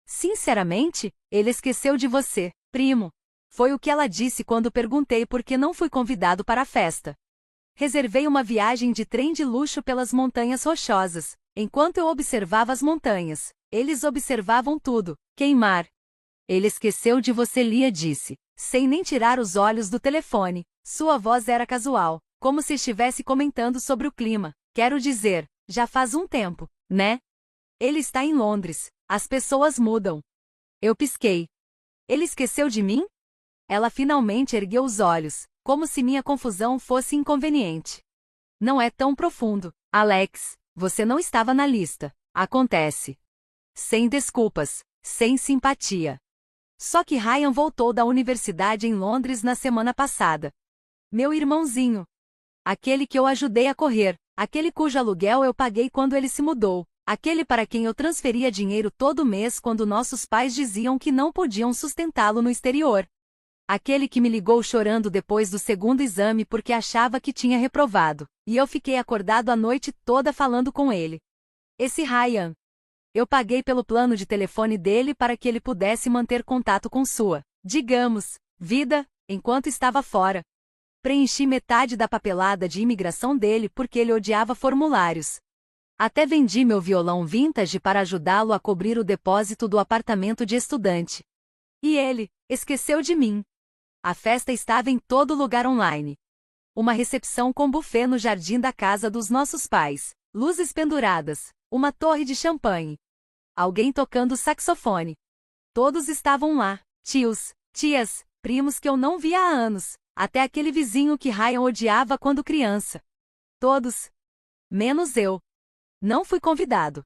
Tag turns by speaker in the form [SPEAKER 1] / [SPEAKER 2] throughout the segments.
[SPEAKER 1] Sinceramente, ele esqueceu de você, primo. Foi o que ela disse quando perguntei por que não fui convidado para a festa. Reservei uma viagem de trem de luxo pelas montanhas rochosas. Enquanto eu observava as montanhas, eles observavam tudo. Queimar. Ele esqueceu de você, Lia disse, sem nem tirar os olhos do telefone. Sua voz era casual, como se estivesse comentando sobre o clima. Quero dizer, já faz um tempo, né? Ele está em Londres. As pessoas mudam. Eu pisquei. Ele esqueceu de mim? Ela finalmente ergueu os olhos, como se minha confusão fosse inconveniente. Não é tão profundo, Alex. Você não estava na lista. Acontece. Sem desculpas, sem simpatia. Só que Ryan voltou da universidade em Londres na semana passada. Meu irmãozinho. Aquele que eu ajudei a correr, aquele cujo aluguel eu paguei quando ele se mudou, aquele para quem eu transferia dinheiro todo mês quando nossos pais diziam que não podiam sustentá-lo no exterior. Aquele que me ligou chorando depois do segundo exame porque achava que tinha reprovado, e eu fiquei acordado a noite toda falando com ele. Esse Ryan. Eu paguei pelo plano de telefone dele para que ele pudesse manter contato com sua, digamos, vida, enquanto estava fora. Preenchi metade da papelada de imigração dele porque ele odiava formulários. Até vendi meu violão vintage para ajudá-lo a cobrir o depósito do apartamento de estudante. E ele esqueceu de mim. A festa estava em todo lugar online. Uma recepção com buffet no jardim da casa dos nossos pais, luzes penduradas, uma torre de champanhe. Alguém tocando saxofone. Todos estavam lá, tios, tias, primos que eu não via há anos, até aquele vizinho que Ryan odiava quando criança. Todos. Menos eu. Não fui convidado.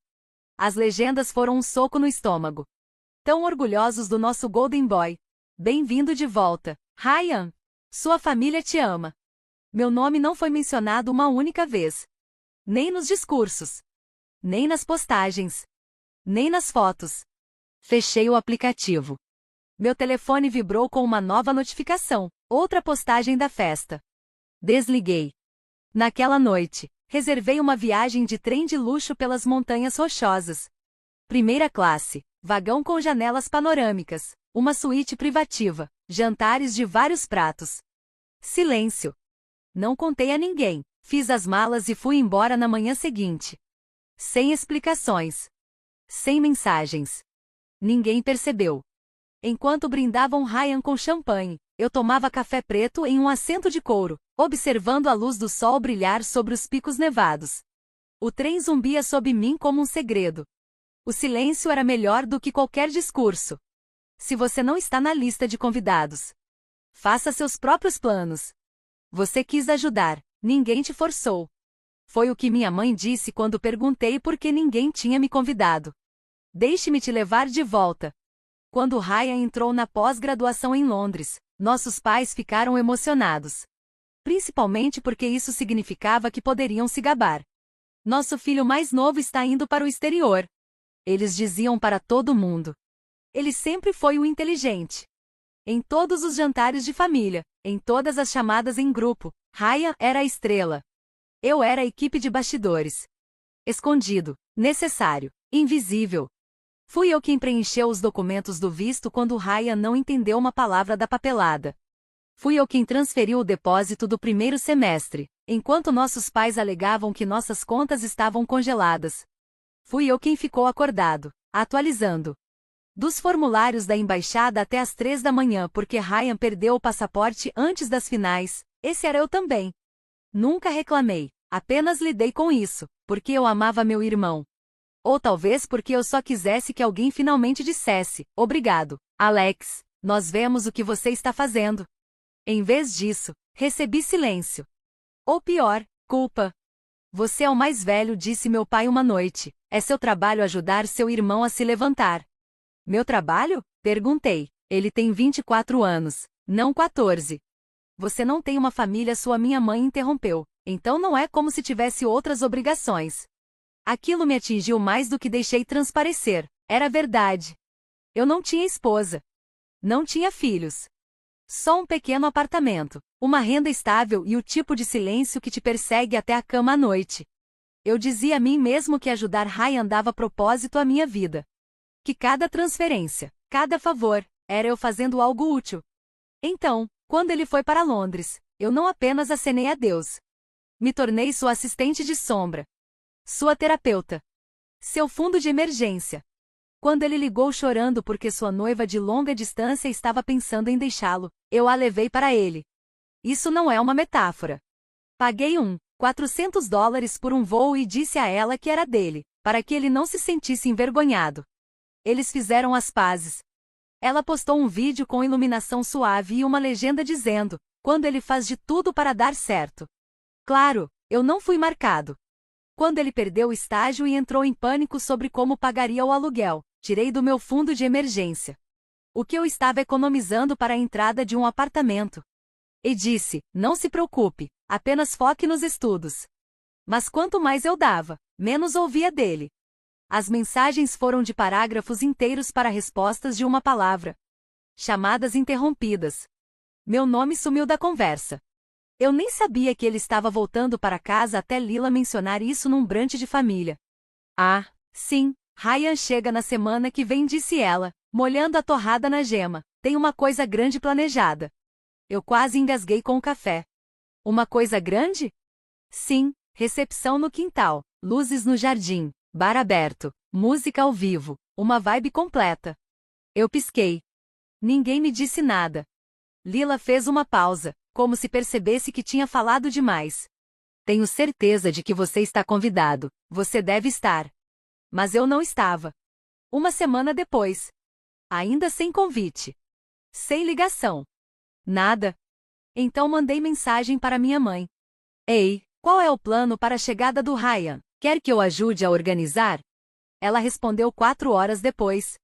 [SPEAKER 1] As legendas foram um soco no estômago. Tão orgulhosos do nosso Golden Boy. Bem-vindo de volta, Ryan. Sua família te ama. Meu nome não foi mencionado uma única vez. Nem nos discursos. Nem nas postagens. Nem nas fotos. Fechei o aplicativo. Meu telefone vibrou com uma nova notificação, outra postagem da festa. Desliguei. Naquela noite, reservei uma viagem de trem de luxo pelas montanhas rochosas. Primeira classe, vagão com janelas panorâmicas, uma suíte privativa, jantares de vários pratos. Silêncio. Não contei a ninguém, fiz as malas e fui embora na manhã seguinte. Sem explicações. Sem mensagens. Ninguém percebeu. Enquanto brindavam Ryan com champanhe, eu tomava café preto em um assento de couro, observando a luz do sol brilhar sobre os picos nevados. O trem zumbia sob mim como um segredo. O silêncio era melhor do que qualquer discurso. Se você não está na lista de convidados, faça seus próprios planos. Você quis ajudar, ninguém te forçou. Foi o que minha mãe disse quando perguntei por que ninguém tinha me convidado. Deixe-me te levar de volta. Quando Ryan entrou na pós-graduação em Londres, nossos pais ficaram emocionados. Principalmente porque isso significava que poderiam se gabar. Nosso filho mais novo está indo para o exterior. Eles diziam para todo mundo. Ele sempre foi o inteligente. Em todos os jantares de família, em todas as chamadas em grupo, Ryan era a estrela. Eu era a equipe de bastidores. Escondido, necessário, invisível. Fui eu quem preencheu os documentos do visto quando Ryan não entendeu uma palavra da papelada. Fui eu quem transferiu o depósito do primeiro semestre, enquanto nossos pais alegavam que nossas contas estavam congeladas. Fui eu quem ficou acordado, atualizando. Dos formulários da embaixada até às 3 da manhã porque Ryan perdeu o passaporte antes das finais, esse era eu também. Nunca reclamei, apenas lidei com isso, porque eu amava meu irmão. Ou talvez porque eu só quisesse que alguém finalmente dissesse, obrigado, Alex, nós vemos o que você está fazendo. Em vez disso, recebi silêncio. Ou pior, culpa. Você é o mais velho, disse meu pai uma noite, é seu trabalho ajudar seu irmão a se levantar. Meu trabalho? Perguntei. Ele tem 24 anos, não 14. Você não tem uma família, sua minha mãe interrompeu, então não é como se tivesse outras obrigações. Aquilo me atingiu mais do que deixei transparecer, era verdade. Eu não tinha esposa. Não tinha filhos. Só um pequeno apartamento, uma renda estável e o tipo de silêncio que te persegue até a cama à noite. Eu dizia a mim mesmo que ajudar Ryan dava propósito à minha vida. Que cada transferência, cada favor, era eu fazendo algo útil. Então, quando ele foi para Londres, eu não apenas acenei a Deus. Me tornei sua assistente de sombra. Sua terapeuta. Seu fundo de emergência. Quando ele ligou chorando porque sua noiva de longa distância estava pensando em deixá-lo, eu a levei para ele. Isso não é uma metáfora. Paguei $400 por um voo e disse a ela que era dele, para que ele não se sentisse envergonhado. Eles fizeram as pazes. Ela postou um vídeo com iluminação suave e uma legenda dizendo: quando ele faz de tudo para dar certo. Claro, eu não fui marcado. Quando ele perdeu o estágio e entrou em pânico sobre como pagaria o aluguel, tirei do meu fundo de emergência o que eu estava economizando para a entrada de um apartamento. E disse: não se preocupe, apenas foque nos estudos. Mas quanto mais eu dava, menos ouvia dele. As mensagens foram de parágrafos inteiros para respostas de uma palavra. Chamadas interrompidas. Meu nome sumiu da conversa. Eu nem sabia que ele estava voltando para casa até Lila mencionar isso num brunch de família. Ah, sim, Ryan chega na semana que vem, disse ela, molhando a torrada na gema. Tem uma coisa grande planejada. Eu quase engasguei com o café. Uma coisa grande? Sim, recepção no quintal, luzes no jardim, bar aberto, música ao vivo, uma vibe completa. Eu pisquei. Ninguém me disse nada. Lila fez uma pausa, como se percebesse que tinha falado demais. Tenho certeza de que você está convidado, você deve estar. Mas eu não estava. Uma semana depois. Ainda sem convite. Sem ligação. Nada. Então mandei mensagem para minha mãe. Ei, qual é o plano para a chegada do Ryan? Quer que eu ajude a organizar? Ela respondeu 4 horas depois.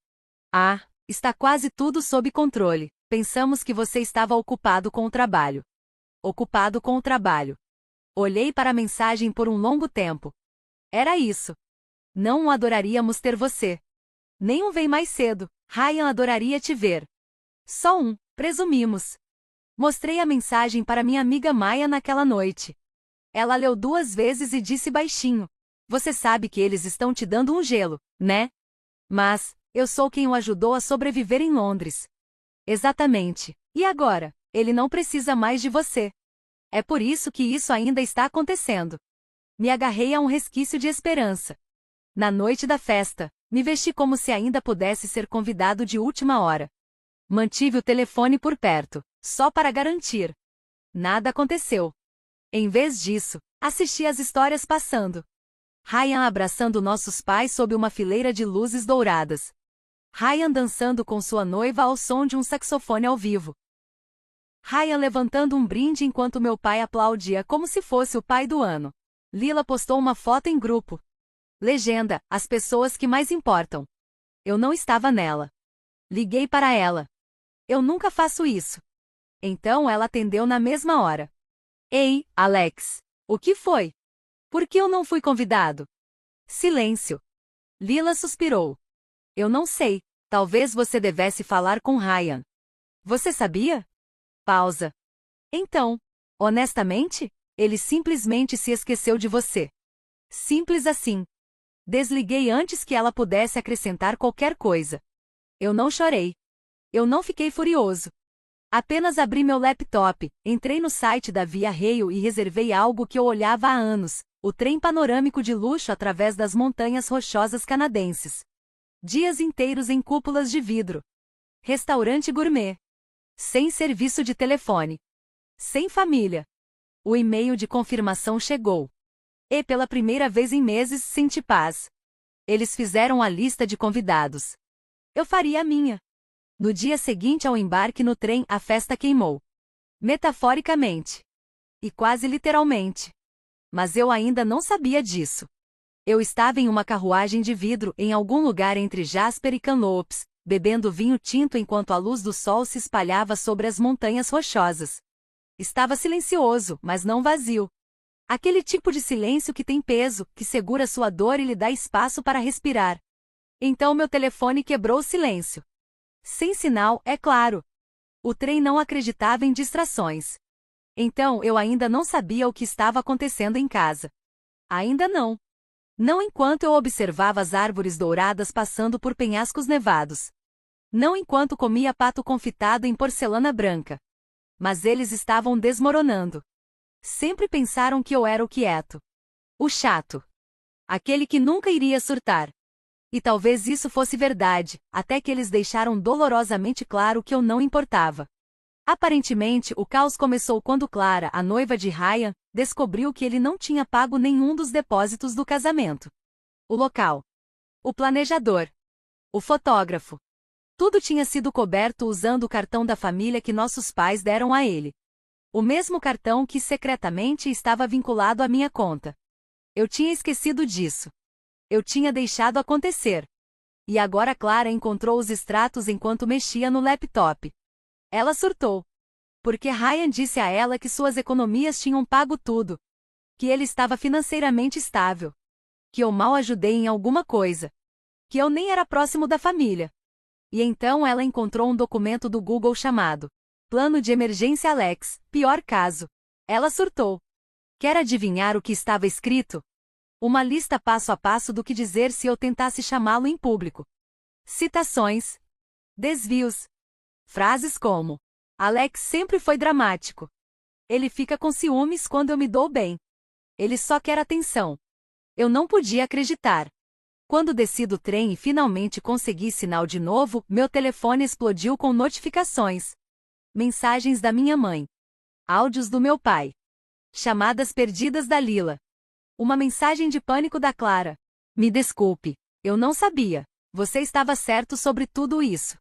[SPEAKER 1] Ah, está quase tudo sob controle. Pensamos que você estava ocupado com o trabalho. Ocupado com o trabalho. Olhei para a mensagem por um longo tempo. Era isso. Não adoraríamos ter você. Nem vem mais cedo. Ryan adoraria te ver. Só presumimos. Mostrei a mensagem para minha amiga Maia naquela noite. Ela leu 2 vezes e disse baixinho: você sabe que eles estão te dando um gelo, né? Mas, eu sou quem o ajudou a sobreviver em Londres. Exatamente. E agora? Ele não precisa mais de você. É por isso que isso ainda está acontecendo. Me agarrei a um resquício de esperança. Na noite da festa, me vesti como se ainda pudesse ser convidado de última hora. Mantive o telefone por perto, só para garantir. Nada aconteceu. Em vez disso, assisti às histórias passando. Ryan abraçando nossos pais sob uma fileira de luzes douradas. Ryan dançando com sua noiva ao som de um saxofone ao vivo. Ryan levantando um brinde enquanto meu pai aplaudia como se fosse o pai do ano. Lila postou uma foto em grupo. Legenda: as pessoas que mais importam. Eu não estava nela. Liguei para ela. Eu nunca faço isso. Então ela atendeu na mesma hora. Ei, Alex. O que foi? Por que eu não fui convidado? Silêncio. Lila suspirou. Eu não sei. Talvez você devesse falar com Ryan. Você sabia? Pausa. Então, honestamente, ele simplesmente se esqueceu de você. Simples assim. Desliguei antes que ela pudesse acrescentar qualquer coisa. Eu não chorei. Eu não fiquei furioso. Apenas abri meu laptop, entrei no site da Via Rail e reservei algo que eu olhava há anos, o trem panorâmico de luxo através das montanhas rochosas canadenses. Dias inteiros em cúpulas de vidro. Restaurante gourmet. Sem serviço de telefone. Sem família. O e-mail de confirmação chegou. E pela primeira vez em meses senti paz. Eles fizeram a lista de convidados. Eu faria a minha. No dia seguinte ao embarque no trem, a festa queimou. Metaforicamente. E quase literalmente. Mas eu ainda não sabia disso. Eu estava em uma carruagem de vidro em algum lugar entre Jasper e Kamloops, bebendo vinho tinto enquanto a luz do sol se espalhava sobre as montanhas rochosas. Estava silencioso, mas não vazio. Aquele tipo de silêncio que tem peso, que segura sua dor e lhe dá espaço para respirar. Então meu telefone quebrou o silêncio. Sem sinal, é claro. O trem não acreditava em distrações. Então eu ainda não sabia o que estava acontecendo em casa. Ainda não. Não enquanto eu observava as árvores douradas passando por penhascos nevados. Não enquanto comia pato confitado em porcelana branca. Mas eles estavam desmoronando. Sempre pensaram que eu era o quieto. O chato. Aquele que nunca iria surtar. E talvez isso fosse verdade, até que eles deixaram dolorosamente claro que eu não importava. Aparentemente, o caos começou quando Clara, a noiva de Ryan, descobriu que ele não tinha pago nenhum dos depósitos do casamento. O local. O planejador. O fotógrafo. Tudo tinha sido coberto usando o cartão da família que nossos pais deram a ele. O mesmo cartão que secretamente estava vinculado à minha conta. Eu tinha esquecido disso. Eu tinha deixado acontecer. E agora Clara encontrou os extratos enquanto mexia no laptop. Ela surtou. Porque Ryan disse a ela que suas economias tinham pago tudo. Que ele estava financeiramente estável. Que eu mal ajudei em alguma coisa. Que eu nem era próximo da família. E então ela encontrou um documento do Google chamado Plano de Emergência Alex, pior caso. Ela surtou. Quer adivinhar o que estava escrito? Uma lista passo a passo do que dizer se eu tentasse chamá-lo em público. Citações. Desvios. Frases como: Alex sempre foi dramático. Ele fica com ciúmes quando eu me dou bem. Ele só quer atenção. Eu não podia acreditar. Quando desci do trem e finalmente consegui sinal de novo, meu telefone explodiu com notificações. Mensagens da minha mãe. Áudios do meu pai. Chamadas perdidas da Lila. Uma mensagem de pânico da Clara. Me desculpe, eu não sabia. Você estava certo sobre tudo isso.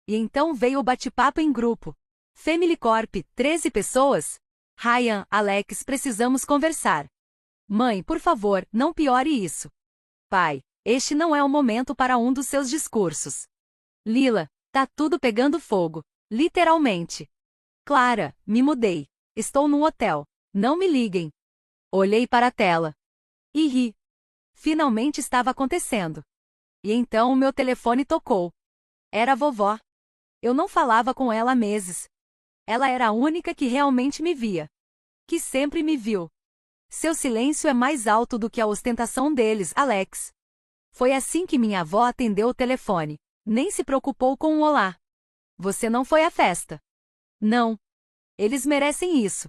[SPEAKER 1] E então veio o bate-papo em grupo. Family Corp, 13 pessoas? Ryan, Alex, precisamos conversar. Mãe, por favor, não piore isso. Pai, este não é o momento para um dos seus discursos. Lila, tá tudo pegando fogo. Literalmente. Clara, me mudei. Estou num hotel. Não me liguem. Olhei para a tela. E ri. Finalmente estava acontecendo. E então o meu telefone tocou. Era a vovó. Eu não falava com ela há meses. Ela era a única que realmente me via. Que sempre me viu. Seu silêncio é mais alto do que a ostentação deles, Alex. Foi assim que minha avó atendeu o telefone. Nem se preocupou com um olá. Você não foi à festa? Não. Eles merecem isso.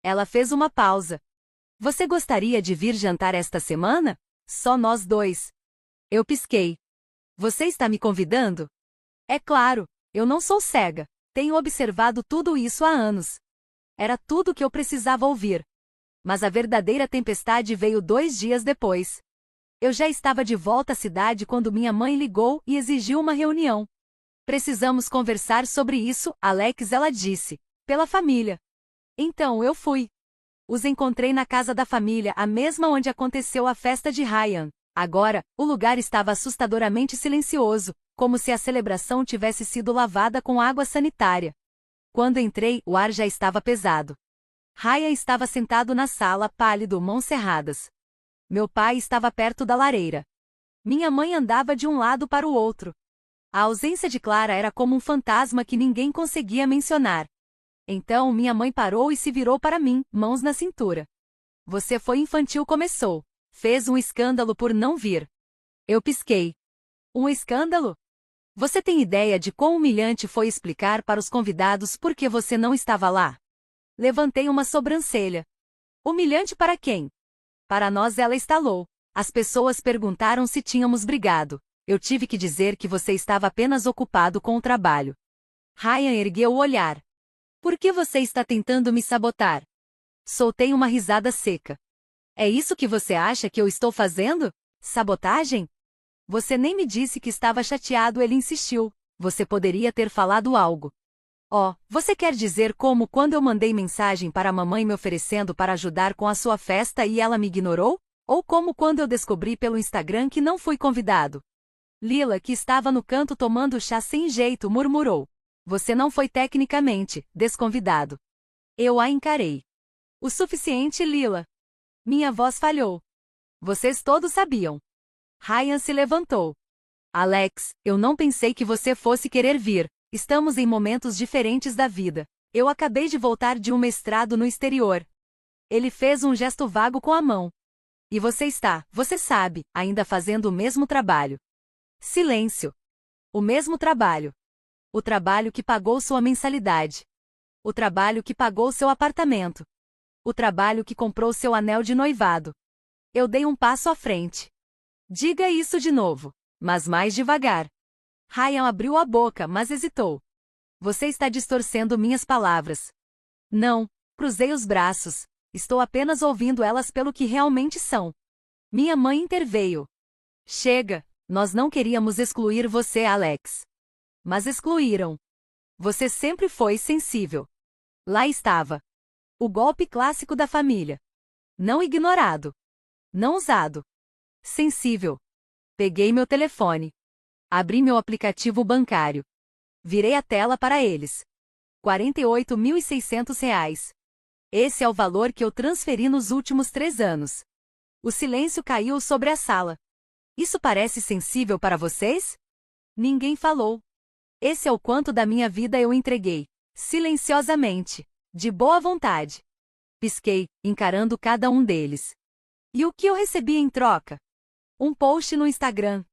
[SPEAKER 1] Ela fez uma pausa. Você gostaria de vir jantar esta semana? Só nós dois. Eu pisquei. Você está me convidando? É claro, eu não sou cega. Tenho observado tudo isso há anos. Era tudo o que eu precisava ouvir. Mas a verdadeira tempestade veio 2 dias depois. Eu já estava de volta à cidade quando minha mãe ligou e exigiu uma reunião. Precisamos conversar sobre isso, Alex, ela disse. Pela família. Então eu fui. Os encontrei na casa da família, a mesma onde aconteceu a festa de Ryan. Agora, o lugar estava assustadoramente silencioso, como se a celebração tivesse sido lavada com água sanitária. Quando entrei, o ar já estava pesado. Ryan estava sentado na sala, pálido, mãos cerradas. Meu pai estava perto da lareira. Minha mãe andava de um lado para o outro. A ausência de Clara era como um fantasma que ninguém conseguia mencionar. Então minha mãe parou e se virou para mim, mãos na cintura. Você foi infantil, começou. Fez um escândalo por não vir. Eu pisquei. Um escândalo? Você tem ideia de quão humilhante foi explicar para os convidados por que você não estava lá? Levantei uma sobrancelha. Humilhante para quem? Para nós, ela estalou. As pessoas perguntaram se tínhamos brigado. Eu tive que dizer que você estava apenas ocupado com o trabalho. Ryan ergueu o olhar. Por que você está tentando me sabotar? Soltei uma risada seca. É isso que você acha que eu estou fazendo? Sabotagem? Você nem me disse que estava chateado, ele insistiu. Você poderia ter falado algo. Oh, você quer dizer como quando eu mandei mensagem para a mamãe me oferecendo para ajudar com a sua festa e ela me ignorou? Ou como quando eu descobri pelo Instagram que não fui convidado? Lila, que estava no canto tomando chá sem jeito, murmurou. Você não foi tecnicamente desconvidado. Eu a encarei. O suficiente, Lila. Minha voz falhou. Vocês todos sabiam. Ryan se levantou. Alex, eu não pensei que você fosse querer vir. Estamos em momentos diferentes da vida. Eu acabei de voltar de um mestrado no exterior. Ele fez um gesto vago com a mão. E você sabe, ainda fazendo o mesmo trabalho. Silêncio. O mesmo trabalho. O trabalho que pagou sua mensalidade. O trabalho que pagou seu apartamento. O trabalho que comprou seu anel de noivado. Eu dei um passo à frente. Diga isso de novo, mas mais devagar. Ryan abriu a boca, mas hesitou. Você está distorcendo minhas palavras. Não, cruzei os braços. Estou apenas ouvindo elas pelo que realmente são. Minha mãe interveio. Chega, nós não queríamos excluir você, Alex. Mas excluíram. Você sempre foi sensível. Lá estava. O golpe clássico da família. Não ignorado. Não usado. Sensível. Peguei meu telefone. Abri meu aplicativo bancário. Virei a tela para eles. R$ 48.600. Esse é o valor que eu transferi nos últimos 3 anos. O silêncio caiu sobre a sala. Isso parece sensível para vocês? Ninguém falou. Esse é o quanto da minha vida eu entreguei. Silenciosamente. De boa vontade. Pisquei, encarando cada um deles. E o que eu recebi em troca? Um post no Instagram.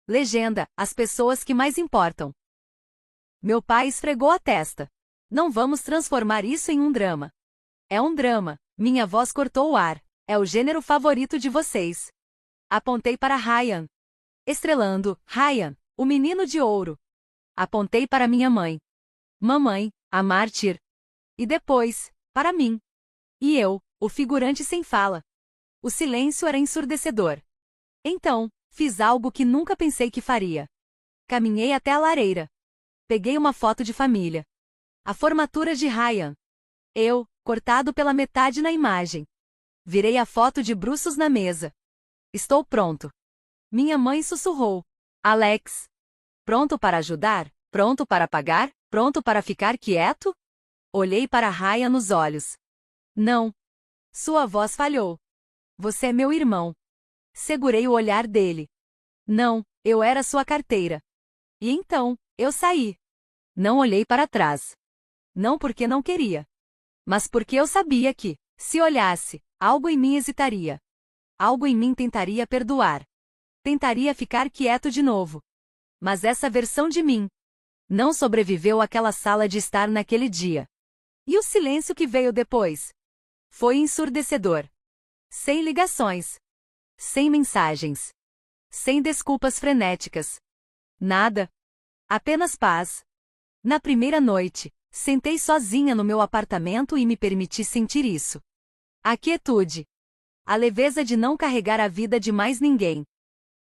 [SPEAKER 1] Legenda: as pessoas que mais importam. Meu pai esfregou a testa. Não vamos transformar isso em um drama. É um drama. Minha voz cortou o ar. É o gênero favorito de vocês. Apontei para Ryan. Estrelando, Ryan, o menino de ouro. Apontei para minha mãe. Mamãe, a mártir. E depois, para mim. E eu, o figurante sem fala. O silêncio era ensurdecedor. Então, fiz algo que nunca pensei que faria. Caminhei até a lareira. Peguei uma foto de família. A formatura de Ryan. Eu, cortado pela metade na imagem. Virei a foto de bruços na mesa. Estou pronto. Minha mãe sussurrou. Alex. Pronto para ajudar? Pronto para pagar? Pronto para ficar quieto? Olhei para Ryan nos olhos. Não. Sua voz falhou. Você é meu irmão. Segurei o olhar dele. Não, eu era sua carteira. E então, eu saí. Não olhei para trás. Não porque não queria. Mas porque eu sabia que, se olhasse, algo em mim hesitaria. Algo em mim tentaria perdoar. Tentaria ficar quieto de novo. Mas essa versão de mim não sobreviveu àquela sala de estar naquele dia. E o silêncio que veio depois? Foi ensurdecedor. Sem ligações. Sem mensagens. Sem desculpas frenéticas. Nada. Apenas paz. Na primeira noite, sentei sozinha no meu apartamento e me permiti sentir isso. A quietude. A leveza de não carregar a vida de mais ninguém.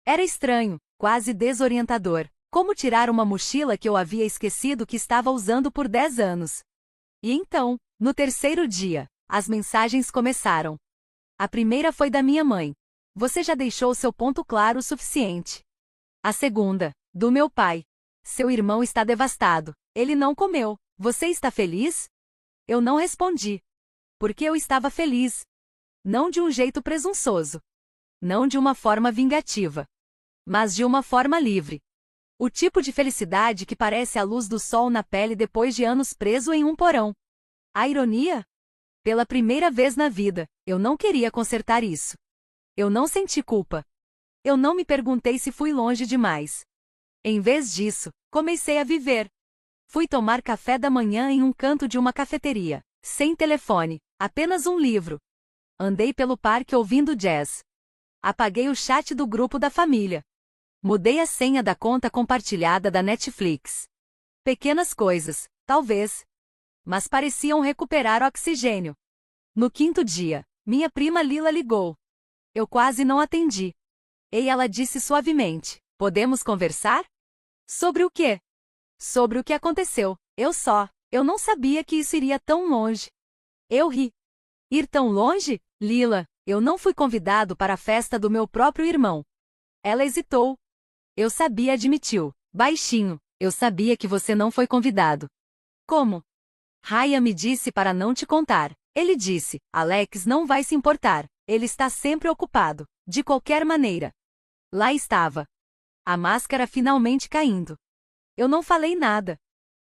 [SPEAKER 1] Era estranho, quase desorientador, como tirar uma mochila que eu havia esquecido que estava usando por 10 anos. E então, no terceiro dia, as mensagens começaram. A primeira foi da minha mãe. Você já deixou seu ponto claro o suficiente. A segunda, do meu pai. Seu irmão está devastado. Ele não comeu. Você está feliz? Eu não respondi. Porque eu estava feliz. Não de um jeito presunçoso. Não de uma forma vingativa. Mas de uma forma livre. O tipo de felicidade que parece a luz do sol na pele depois de anos preso em um porão. A ironia? Pela primeira vez na vida, eu não queria consertar isso. Eu não senti culpa. Eu não me perguntei se fui longe demais. Em vez disso, comecei a viver. Fui tomar café da manhã em um canto de uma cafeteria, sem telefone, apenas um livro. Andei pelo parque ouvindo jazz. Apaguei o chat do grupo da família. Mudei a senha da conta compartilhada da Netflix. Pequenas coisas, talvez. Mas pareciam recuperar oxigênio. No quinto dia, minha prima Lila ligou. Eu quase não atendi. E ela disse suavemente: podemos conversar? Sobre o quê? Sobre o que aconteceu. Eu não sabia que isso iria tão longe. Eu ri. Ir tão longe? Lila, eu não fui convidado para a festa do meu próprio irmão. Ela hesitou. Eu sabia, admitiu, baixinho. Eu sabia que você não foi convidado. Como? Ryan me disse para não te contar. Ele disse: Alex não vai se importar. Ele está sempre ocupado. De qualquer maneira. Lá estava. A máscara finalmente caindo. Eu não falei nada.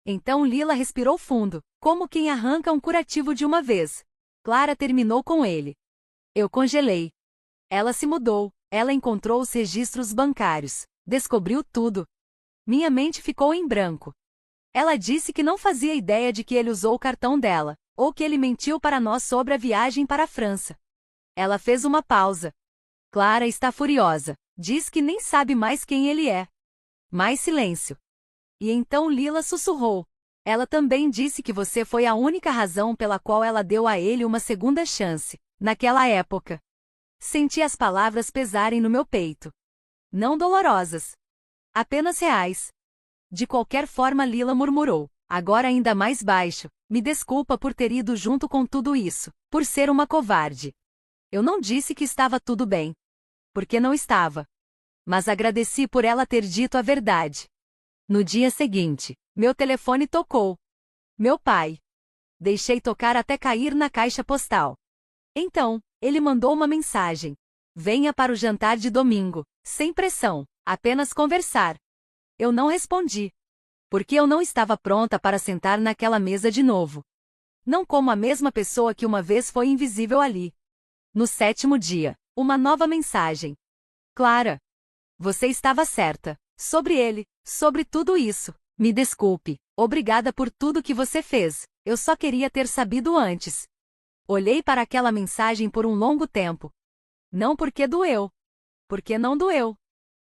[SPEAKER 1] Então Lila respirou fundo, como quem arranca um curativo de uma vez. Clara terminou com ele. Eu congelei. Ela se mudou, ela encontrou os registros bancários, descobriu tudo. Minha mente ficou em branco. Ela disse que não fazia ideia de que ele usou o cartão dela, ou que ele mentiu para nós sobre a viagem para a França. Ela fez uma pausa. Clara está furiosa. Diz que nem sabe mais quem ele é. Mais silêncio. E então Lila sussurrou. Ela também disse que você foi a única razão pela qual ela deu a ele uma segunda chance, naquela época. Senti as palavras pesarem no meu peito. Não dolorosas. Apenas reais. De qualquer forma, Lila murmurou, agora ainda mais baixo, me desculpa por ter ido junto com tudo isso, por ser uma covarde. Eu não disse que estava tudo bem. Porque não estava. Mas agradeci por ela ter dito a verdade. No dia seguinte, meu telefone tocou. Meu pai. Deixei tocar até cair na caixa postal. Então, ele mandou uma mensagem. Venha para o jantar de domingo, sem pressão, apenas conversar. Eu não respondi. Porque eu não estava pronta para sentar naquela mesa de novo. Não como a mesma pessoa que uma vez foi invisível ali. No 7º dia, uma nova mensagem. Clara. Você estava certa. Sobre ele, sobre tudo isso. Me desculpe. Obrigada por tudo que você fez. Eu só queria ter sabido antes. Olhei para aquela mensagem por um longo tempo. Não porque doeu. Porque não doeu.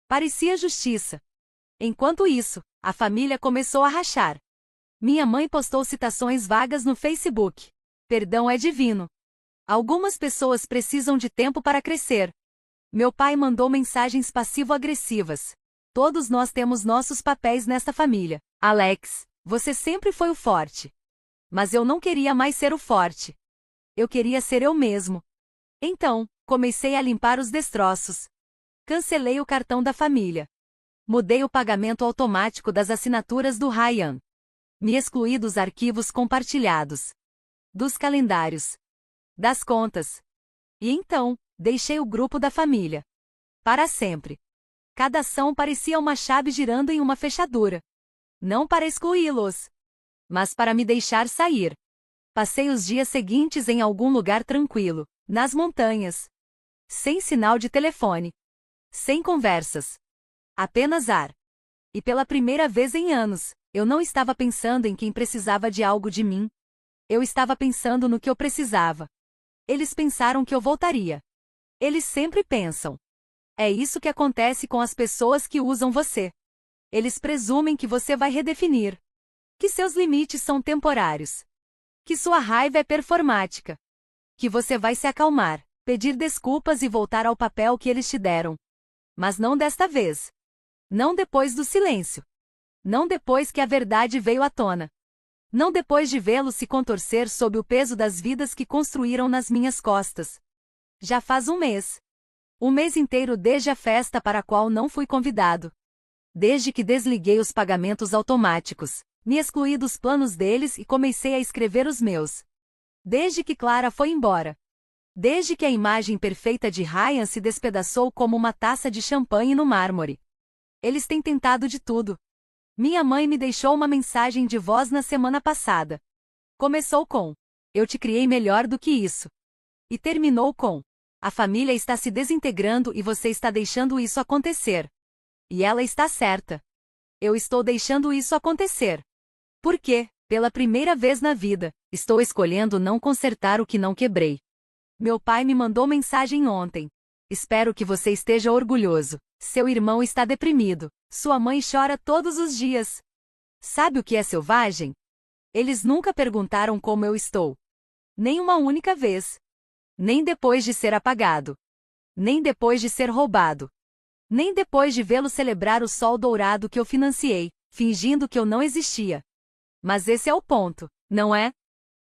[SPEAKER 1] Parecia justiça. Enquanto isso, a família começou a rachar. Minha mãe postou citações vagas no Facebook. Perdão é divino. Algumas pessoas precisam de tempo para crescer. Meu pai mandou mensagens passivo-agressivas. Todos nós temos nossos papéis nesta família. Alex, você sempre foi o forte. Mas eu não queria mais ser o forte. Eu queria ser eu mesmo. Então, comecei a limpar os destroços. Cancelei o cartão da família. Mudei o pagamento automático das assinaturas do Ryan. Me excluí dos arquivos compartilhados. Dos calendários. Das contas. E então, deixei o grupo da família. Para sempre. Cada ação parecia uma chave girando em uma fechadura. Não para excluí-los, mas para me deixar sair. Passei os dias seguintes em algum lugar tranquilo, nas montanhas. Sem sinal de telefone. Sem conversas. Apenas ar. E pela primeira vez em anos, eu não estava pensando em quem precisava de algo de mim. Eu estava pensando no que eu precisava. Eles pensaram que eu voltaria. Eles sempre pensam. É isso que acontece com as pessoas que usam você. Eles presumem que você vai redefinir. Que seus limites são temporários. Que sua raiva é performática. Que você vai se acalmar, pedir desculpas e voltar ao papel que eles te deram. Mas não desta vez. Não depois do silêncio. Não depois que a verdade veio à tona. Não depois de vê-lo se contorcer sob o peso das vidas que construíram nas minhas costas. Já faz um mês. Um mês inteiro desde a festa para a qual não fui convidado. Desde que desliguei os pagamentos automáticos, me excluí dos planos deles e comecei a escrever os meus. Desde que Clara foi embora. Desde que a imagem perfeita de Ryan se despedaçou como uma taça de champanhe no mármore. Eles têm tentado de tudo. Minha mãe me deixou uma mensagem de voz na semana passada. Começou com: eu te criei melhor do que isso. E terminou com: a família está se desintegrando e você está deixando isso acontecer. E ela está certa. Eu estou deixando isso acontecer. Porque, pela primeira vez na vida, estou escolhendo não consertar o que não quebrei. Meu pai me mandou mensagem ontem. Espero que você esteja orgulhoso. Seu irmão está deprimido. Sua mãe chora todos os dias. Sabe o que é selvagem? Eles nunca perguntaram como eu estou. Nem uma única vez. Nem depois de ser apagado. Nem depois de ser roubado. Nem depois de vê-lo celebrar o sol dourado que eu financiei, fingindo que eu não existia. Mas esse é o ponto, não é?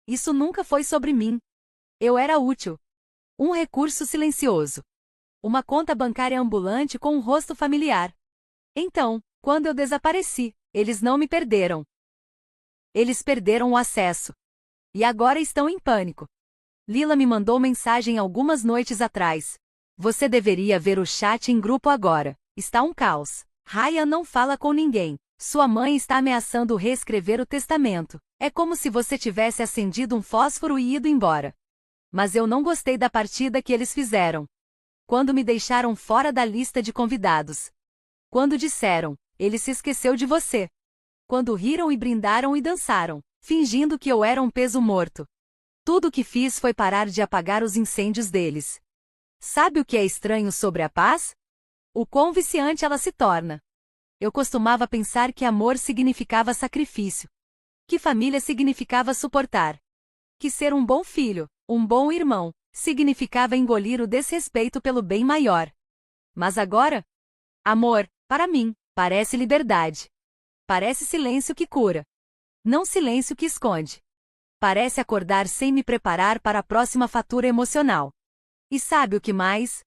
[SPEAKER 1] Isso nunca foi sobre mim. Eu era útil. Um recurso silencioso. Uma conta bancária ambulante com um rosto familiar. Então, quando eu desapareci, eles não me perderam. Eles perderam o acesso. E agora estão em pânico. Lila me mandou mensagem algumas noites atrás. Você deveria ver o chat em grupo agora. Está um caos. Ryan não fala com ninguém. Sua mãe está ameaçando reescrever o testamento. É como se você tivesse acendido um fósforo e ido embora. Mas eu não gostei da partida que eles fizeram. Quando me deixaram fora da lista de convidados. Quando disseram, ele se esqueceu de você. Quando riram e brindaram e dançaram, fingindo que eu era um peso morto. Tudo o que fiz foi parar de apagar os incêndios deles. Sabe o que é estranho sobre a paz? O quão viciante ela se torna. Eu costumava pensar que amor significava sacrifício. Que família significava suportar. Que ser um bom filho, um bom irmão, significava engolir o desrespeito pelo bem maior. Mas agora? Amor, para mim, parece liberdade. Parece silêncio que cura. Não silêncio que esconde. Parece acordar sem me preparar para a próxima fatura emocional. E sabe o que mais?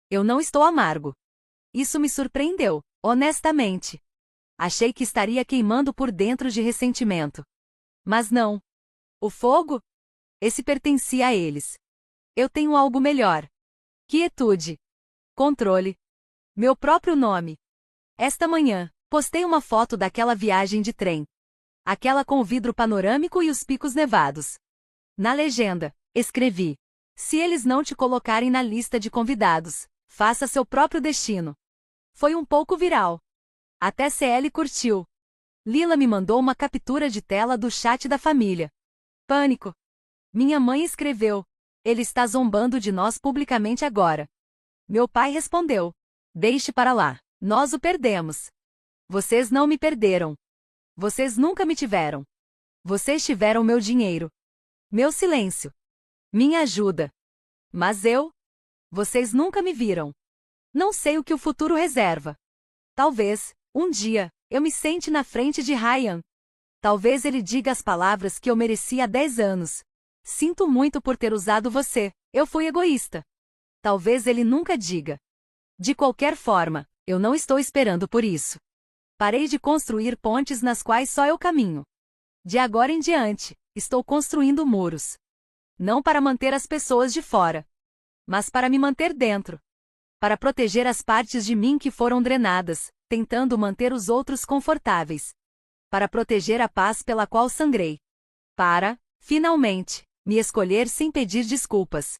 [SPEAKER 1] Eu não estou amargo. Isso me surpreendeu, honestamente. Achei que estaria queimando por dentro de ressentimento. Mas não. O fogo? Esse pertencia a eles. Eu tenho algo melhor. Quietude. Controle. Meu próprio nome. Esta manhã, postei uma foto daquela viagem de trem. Aquela com o vidro panorâmico e os picos nevados. Na legenda, escrevi: se eles não te colocarem na lista de convidados, faça seu próprio destino. Foi um pouco viral. Até CL curtiu. Lila me mandou uma captura de tela do chat da família. Pânico. Minha mãe escreveu: ele está zombando de nós publicamente agora. Meu pai respondeu: deixe para lá, nós o perdemos. Vocês não me perderam. Vocês nunca me tiveram. Vocês tiveram meu dinheiro. Meu silêncio. Minha ajuda. Mas eu? Vocês nunca me viram. Não sei o que o futuro reserva. Talvez, um dia, eu me sente na frente de Ryan. Talvez ele diga as palavras que eu mereci há 10 anos. Sinto muito por ter usado você, eu fui egoísta. Talvez ele nunca diga. De qualquer forma, eu não estou esperando por isso. Parei de construir pontes nas quais só eu caminho. De agora em diante, estou construindo muros. Não para manter as pessoas de fora, mas para me manter dentro. Para proteger as partes de mim que foram drenadas, tentando manter os outros confortáveis. Para proteger a paz pela qual sangrei. Para, finalmente, me escolher sem pedir desculpas.